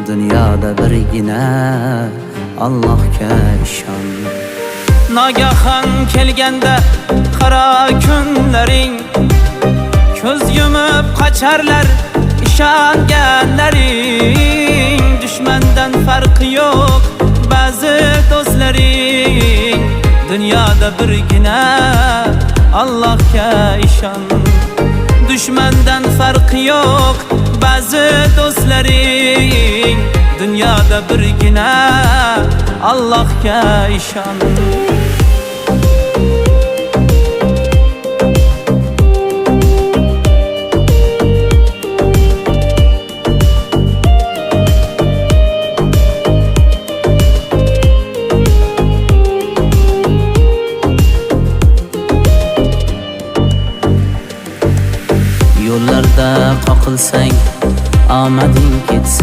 Dünyada birgina Allohga ishon. Nagahan kelganda qara kunlaring, ko'z yumib qocharlar ishonganlaring. Dushmandan farqi yo'q ba'zi do'stlaring, dunyoda birgina Allohga ishon. Dushmandan farqi yo'q ba'zi do'stlaring, dunyoda birgina Allohga ishon. Yo'llarda qoqilsang, omading